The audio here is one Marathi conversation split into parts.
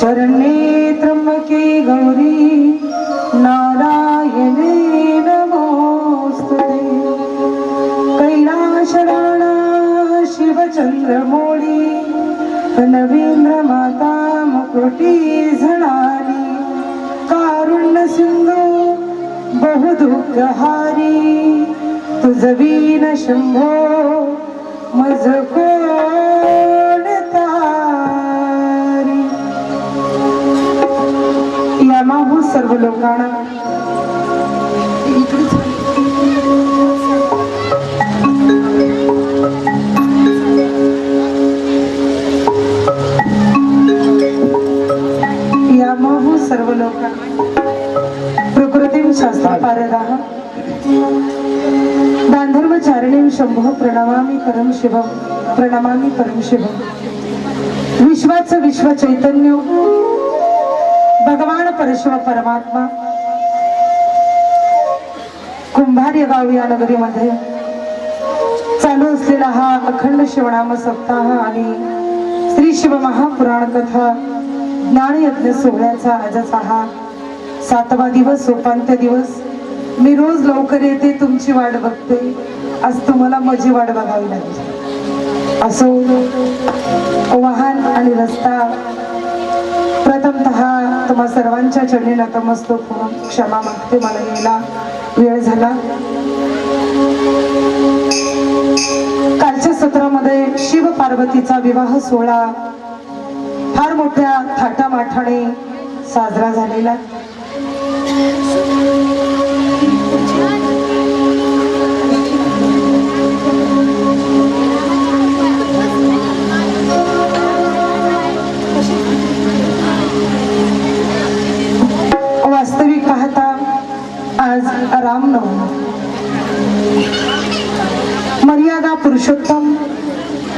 शरण्ये त्र्यंबके गौरी नारायणे नमोस्तुते। कैलाशराणा शिवचंद्रमौळी नवींद्र माता मुकुटी झळाली। कारुण्य सिंधू बहुदुःखहारी तुझवीन शंभो मज कोण तारी। यामाहू सर्व लोकांना यामाहू सर्व लोकांना प्रकृतीं शास्त्रपारदाः दानधर्मचारिणीं शंभो प्रणमामि परम शिवम प्रणमामि परम शिवम। विश्वाचं विश्व चैतन्य भगवान परशिव परमात्मा कुंभार या गाव या नगरीमध्ये चालू असलेला हा अखंड शिवनाम सप्ताह आणि श्री शिव महापुराण कथा ज्ञानयज्ञ सोहळ्याचा आजचा हा 7वा दिवस सोपांत्य दिवस। मी रोज लवकर येते, तुमची वाट बघते, आज तुम्हाला माझी वाट बघावी लागली। असो वाहन आणि रस्ता प्रथमतः तुम्हा सर्वांच्या चरणी नतमस्तक होऊन क्षमा मागते, मला यायला वेळ झाला। कालच्या सत्रामध्ये शिव पार्वतीचा विवाह सोहळा फार मोठ्या थाटामाटाने साजरा झालेला। वास्तविक पाहता आज रामनवमी, मर्यादा पुरुषोत्तम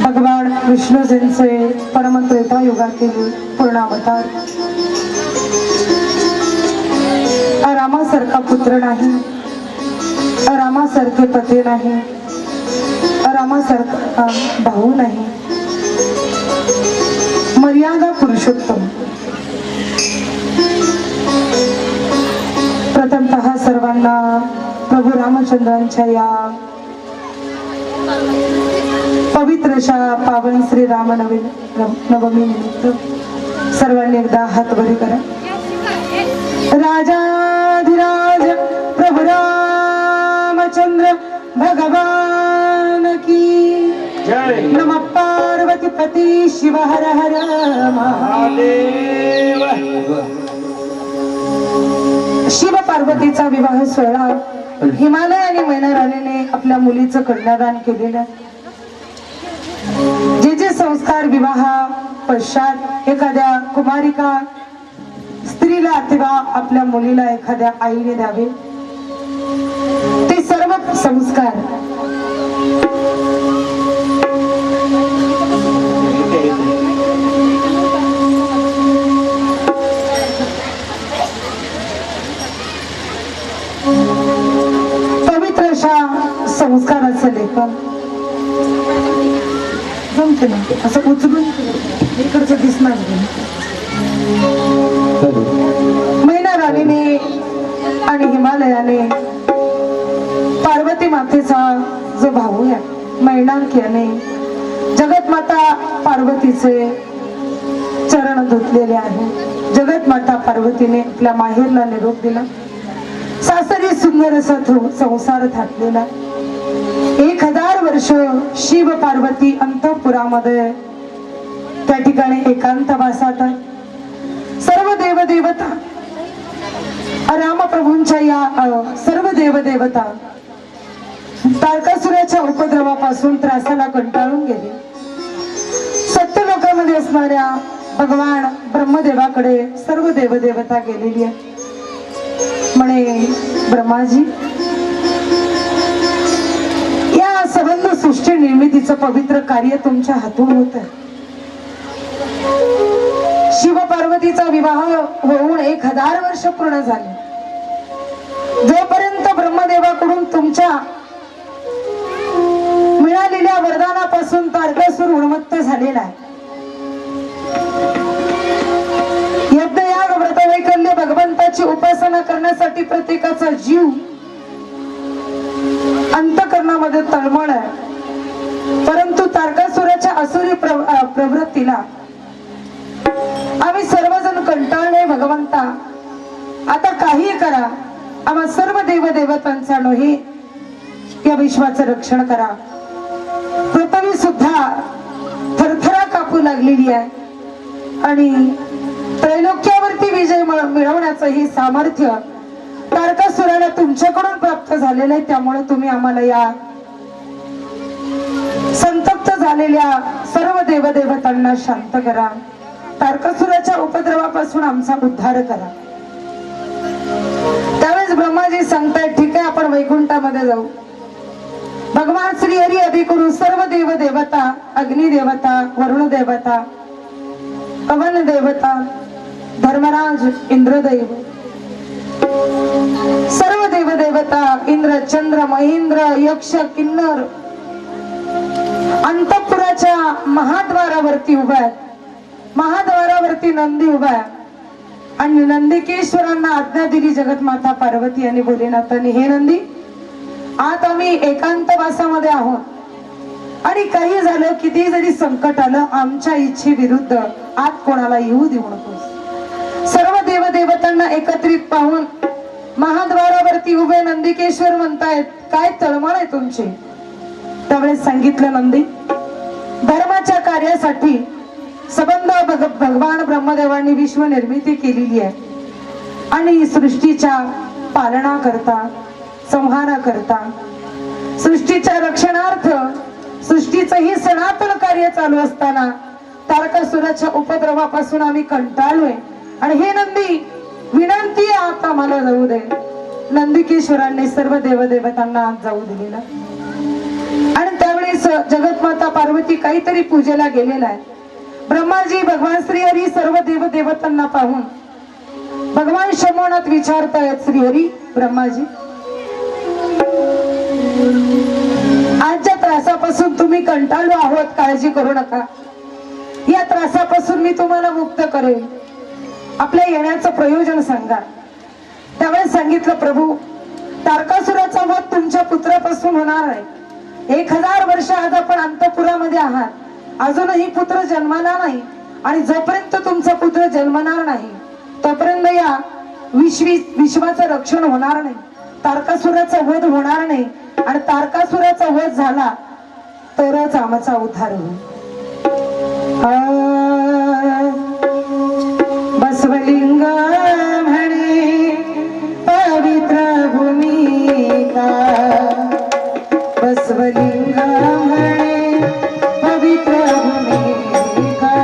भगवान विष्णूजींचे परमत्रेता युगातील पूर्ण अवतार। रामासारखा पुत्र नाही, रामासारखे पती नाही, रामासारखा भाऊ नाही, मर्यादा पुरुषोत्तम। प्रथमतः सर्वांना प्रभू रामचंद्रांच्या या पवित्र अशा पावन श्री रामनवमी निमित्त सर्वांनी एकदा हात वरी करा। राजाधिराज प्रभु रामचंद्र भगवान की जय। नमः पार्वती पती शिव हर हर महादेव। शिव पार्वतीचा विवाह सोहळा हिमालय आणि मैना राणीने आपल्या मुलीचं कन्यादान केलेलं। जे जे संस्कार विवाह पश्चात एखाद्या कुमारिका स्त्रीला अथवा आपल्या मुलीला एखाद्या आईने द्यावे, ते सर्व संस्कार पवित्र अशा संस्काराचं लेखन जमते ना, असं उचलून इकडचं दिसणार मैना राणीने आणि हिमालयाने पार्वती मातेचा जो भाऊ आहे मैनाक याने जगत माता पार्वतीचे चरण धुतलेले आहे। जगत माता पार्वतीने आपल्या माहेरला निरोप दिला। सासरी सुंदर असा संसार थाटलेला। 1000 वर्ष शिव पार्वती अंतःपुरामध्ये त्या ठिकाणी एकांतवासात सर्व देवदेवता रामप्रभूंच्या या सर्व देवदेवता तारकासुराच्या उपद्रवापासून त्रासाला कंटाळून गेले। सत्यलोकामध्ये असणाऱ्या भगवान ब्रह्मदेवाकडे सर्व देवदेवता गेलेली आहे। म्हणे ब्रह्माजी, या संबंध सृष्टी निर्मितीचं पवित्र कार्य तुमच्या हातून होत आहे। शिव पार्वतीचा विवाह होऊन 1000 वर्ष पूर्ण झाले। जोपर्यंत ब्रह्मदेवाकडून तुमच्या मिळालेल्या वरदानापासून तारकासुर उन्मत्त झालेला आहे, तारकासुराची उपासना करण्यासाठी प्रत्येकाचा जीव अंतःकरणामध्ये तळमळ आहे, परंतु तारकासुराच्या असुरी प्रवृत्तीला आम्ही सर्वजण कंटाळले. भगवंता आता काही करा, आम्हा सर्व देवदेवतांचा नोहे या विश्वाचं रक्षण करा. पृथ्वी सुद्धा थरथरा कापू लागलेली आहे आणि त्रैलोक्यावरती विजय मिळवण्याचं हे सामर्थ्य तारकासुराला तुमच्याकडून प्राप्त झालेलं आहे. त्यामुळे तुम्ही आम्हाला या संतप्त झालेल्या सर्व देवदेवतांना शांत करा, तारकासुराच्या उपद्रवापासून आमचा उद्धार करा. त्यावेळेस ब्रह्माजी सांगतायत ठीक आहे, आपण वैकुंठामध्ये जाऊ. भगवान श्री हरी आदी करून सर्व देवदेवता, अग्निदेवता, वरुण देवता, पवन देवता, धर्मराज, इंद्रदेव, सर्व देवदेवता, इंद्र, चंद्र, महेंद्र, यक्ष, किन्नर अंतःपुराच्या महाद्वारावरती उभा आहे. महाद्वारावरती नंदी उभा आहे आणि नंदिकेश्वरांना आज्ञा दिली जगतमाता पार्वती आणि भोलेनाथांनी, हे नंदी आज आम्ही एकांतवासामध्ये आहोत आणि काही झालं, किती जरी संकट आलं, आमच्या इच्छेविरुद्ध आत कोणाला येऊ देऊ नकोस. सर्व देवदेवतांना एकत्रित पाहून महाद्वारावरती उभे नंदिकेश्वर म्हणतायत, काय तळमळ आहे तुमची? त्यावेळेस सांगितलं, नंदी धर्माच्या कार्यासाठी संबंध भगवान ब्रह्मदेवांनी विश्व निर्मिती केलेली आहे आणि सृष्टीच्या पालना करता, संहार करता, सृष्टीच्या रक्षणार्थ सृष्टीचं ही सनातन कार्य चालू असताना तारकासुराच्या उपद्रवापासून आम्ही कंटाळलोय आणि हे नंदी विनंती आहे, आता मला जाऊ दे. नंदिकेश्वरांनी सर्व देवदेवतांना आज जाऊ दिलेला आणि त्यावेळेस जगतमाता पार्वती काहीतरी पूजेला गेलेला आहे. ब्रह्माजी, भगवान श्रीहरी सर्व देवदेवतांना पाहून भगवान शंभोनाथ विचारतायत, श्रीहरी ब्रह्माजी आजच्या त्रासापासून तुम्ही कंटाळलो आहोत, काळजी करू नका, या त्रासापासून मी तुम्हाला मुक्त करेल, आपल्या येण्याचं प्रयोजन सांगा. त्यावेळेस सांगितलं, प्रभू तारकासुराचा वध तुमच्या पुत्रापासून होणार आहे. 1000 वर्ष आज आपण अंतपुरामध्ये आहात, अजूनही पुत्र जन्मला नाही आणि जोपर्यंत तुमचा पुत्र जन्मणार नाही तोपर्यंत या विश्वाचं रक्षण होणार नाही, तारकासुराचा वध होणार नाही आणि तारकासुराचा वध झाला तरच आमचा उद्धार होईल. बसवलिंग म्हणे पवित्र भूमिका, बसवलिंग म्हणे पवित्र भूमिका,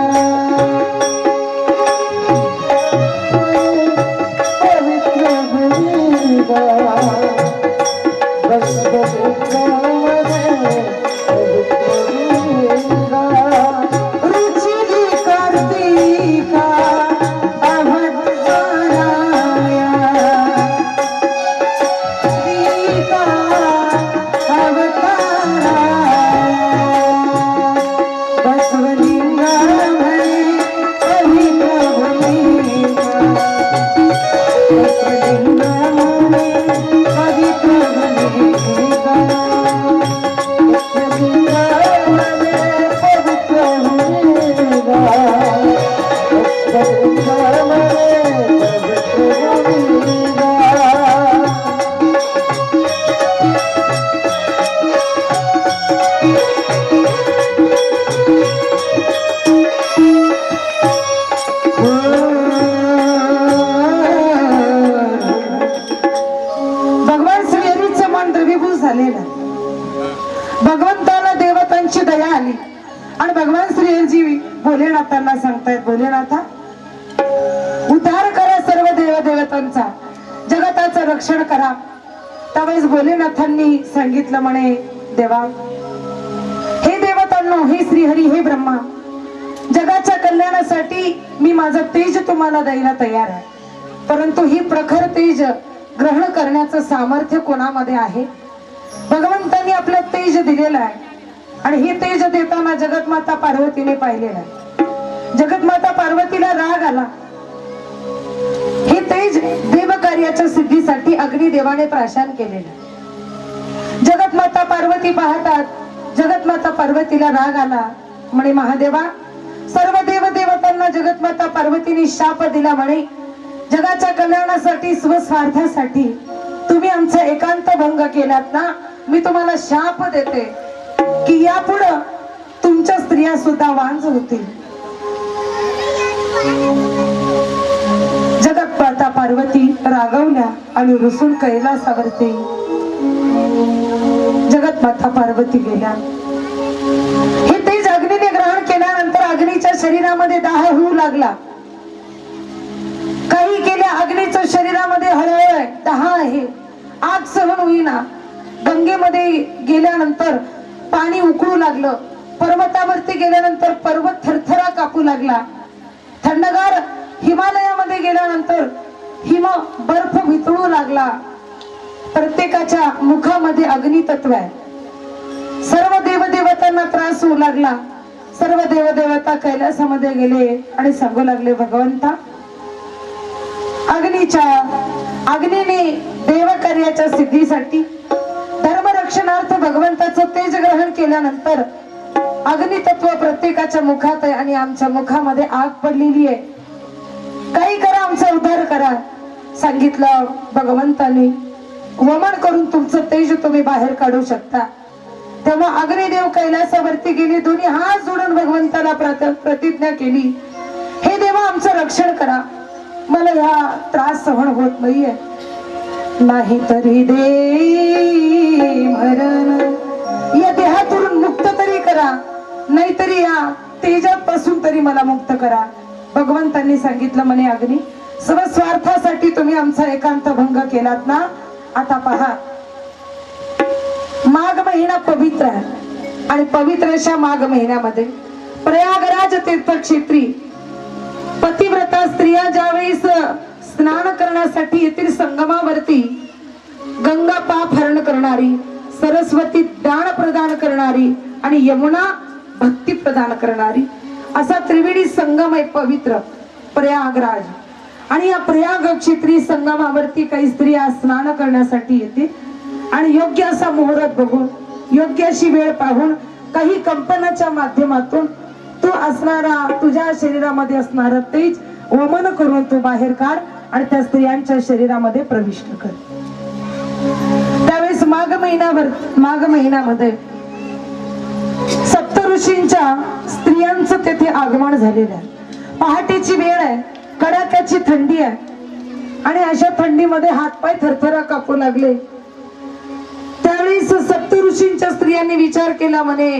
पवित्र भूमिका, बसवलिंग म्हणे पवित्र भूमिका, रुचिली कार्तिका भगवंताला देवतांची दया आली आणि भगवान श्रीहरी भोलेनाथांना सांगतायत, भोलेनाथा उद्धार करा सर्व देवदेवतांचा, जगताचं रक्षण करा. त्यावेळेस भोलेनाथांनी सांगितलं म्हणे, देवा हे देवतांनो, हे श्रीहरी, हे ब्रह्मा, जगाच्या कल्याणासाठी मी माझं तेज तुम्हाला द्यायला तयार आहे, परंतु ही प्रखर तेज ग्रहण करण्याचं सामर्थ्य कोणामध्ये आहे? भगवंतांनी आपलं तेज दिलेलं आहे आणि हे तेज देताना जगतमाता पार्वतीने पाहिलेलं आहे. जगतमाता पार्वतीला राग आला, हे तेज देवकार्याच्या सिद्धीसाठी अग्निदेवाने प्राशन केलेलं. जगतमाता पार्वती पाहतात, जगतमाता पार्वतीला राग आला. म्हणे महादेवा, सर्व देव देवतांना जगतमाता पार्वतीने शाप दिला. म्हणे जगाच्या कल्याणासाठी स्वस्वार्थासाठी तुम्ही आमचा एकांत भंग केलात ना, मी तुम्हाला शाप देते की यापुढे तुमच्या स्त्रिया सुद्धा वांझ होतील. जगतमाता पार्वती रागवल्या आणि रुसून कैलासावरती जगतमाता पार्वती गेल्या. हे तेज अग्नीने ग्रहण केल्यानंतर अग्नीच्या शरीरामध्ये दाह होऊ लागला. काही केल्या, अग्नीच्या शरीरामध्ये हळहळ दाह आहे, आग सहन होईना. गंगेमध्ये गेल्यानंतर पाणी उकळू लागलं. पर्वतावरती गेल्यानंतर पर्वत थरथरा कापू लागला. थंडगार हिमालयामध्ये गेल्यानंतर हिम बर्फ वितळू लागला. प्रत्येकाच्या मुखामध्ये अग्नी तत्व आहे. सर्व देवदेवतांना त्रास होऊ लागला. सर्व देवदेवता कैलासामध्ये गेले आणि सांगू लागले, भगवंता, अग्नीने देवकार्याच्या सिद्धीसाठी धर्मरक्षणार्थ भगवंताचं तेज ग्रहण केल्यानंतर अग्नी तत्व प्रत्येकाच्या मुखात आहे आणि आमच्या मुखामध्ये आग पडलेली आहे. काही करा, आमचा उद्धार करा. सांगितलं भगवंताने, वमन करून तुमचं तेज तुम्ही बाहेर काढू शकता. तेव्हा अग्निदेव कैलासावरती गेले. दोन्ही हात जोडून भगवंताला प्रतिज्ञा केली, हे देवा, आमचं रक्षण करा. मला ह्या त्रास सहन होत नाहीये. नाही तरी दे मरण, या देहातून मुक्त तरी करा, नाहीतरी या तेजापासून तरी मला मुक्त करा. भगवंतांनी सांगितलं, म्हणे अग्नी, स्वस्वार्थासाठी तुम्ही आमचा एकांत भंग केलात ना. आता पहा, माघ महिना पवित्र आहे आणि पवित्र अशा माघ महिन्यामध्ये प्रयागराज तीर्थक्षेत्री पतिव्रता स्त्रिया ज्यावेळेस स्नान करण्यासाठी येथील संगमावरती गंगा पाप हरण करणारी, सरस्वती दान प्रदान करणारी आणि यमुना भक्ती प्रदान करणारी असा त्रिवेणी संगम आहे पवित्र प्रयागराज. आणि या प्रयाग क्षेत्री संगमावरती काही स्त्रिया स्नान करण्यासाठी येते आणि योग्य असा मुहूर्त बघून, योग्य अशी वेळ पाहून, काही कंपनाच्या माध्यमातून तू असणारा, तुझ्या शरीरामध्ये असणारा तेज वमन करून तू बाहेर काढ आणि त्या स्त्रियांच्या शरीरामध्ये प्रविष्ट कर. त्यावेळेस माघ महिन्यामध्ये सप्तऋषींच्या स्त्रियांचं तेथे आगमन झालेलं आहे. पहाटेची वेळ आहे, कडाक्याची थंडी आहे आणि अशा थंडीमध्ये हातपाय थरथरा कापू लागले. त्यावेळेस सप्तऋषींच्या स्त्रियांनी विचार केला, म्हणे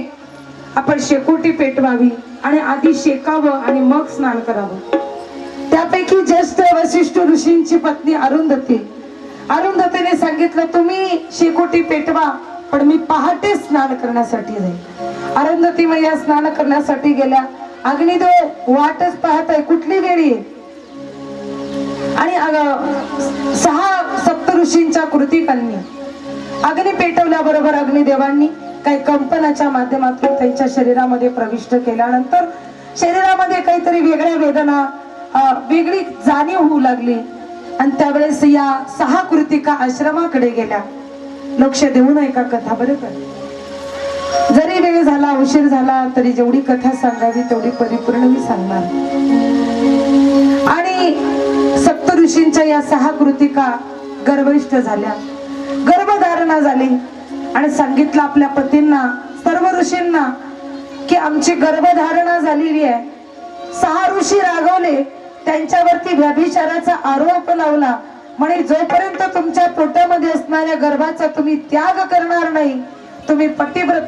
आपण शेकोटी पेटवावी आणि आधी शेकावं आणि मग स्नान करावं. त्यापैकी ज्येष्ठ वशिष्ठ ऋषींची पत्नी अरुंधतीने सांगितलं, तुम्ही शेकोटी पेटवा, पण मी पहाटे स्नान करण्यासाठी जाईल. अरुंधती मैया स्नान करण्यासाठी गेल्या. अग्निदेव वाटच पाहत आहे कुठली वेळ येईल. आणि 6 सप्तऋषींच्या कृतिकांनी अग्नी पेटवल्याबरोबर अग्निदेवांनी काही कंपनाच्या माध्यमातून त्यांच्या शरीरामध्ये प्रविष्ट केल्यानंतर शरीरामध्ये काहीतरी वेगळ्या वेदना, वेगळी जाणीव होऊ लागली. आणि त्यावेळेस या 6 कृतिका आश्रमाकडे गेल्या. लक्ष देऊ नये का कथा, बरं का? जरी वेळ झाला, उशीर झाला, तरी जेवढी कथा सांगावी तेवढी परिपूर्ण मी सांगणार. आणि सप्तऋषींच्या या 6 कृतिका गर्भस्थ झाल्या, गर्भधारणा झाली आणि सांगितलं आपल्या पतींना, सर्व ऋषींना, की आमची गर्भधारणा झालेली आहे. 6 ऋषी रागवले, त्यांच्यावरती व्यभिचाराचा आरोप लावला. म्हणे जोपर्यंत तुमच्या पोटामध्ये असणाऱ्या गर्भाचा तुम्ही त्याग करणार नाही, तुम्ही पतिव्रता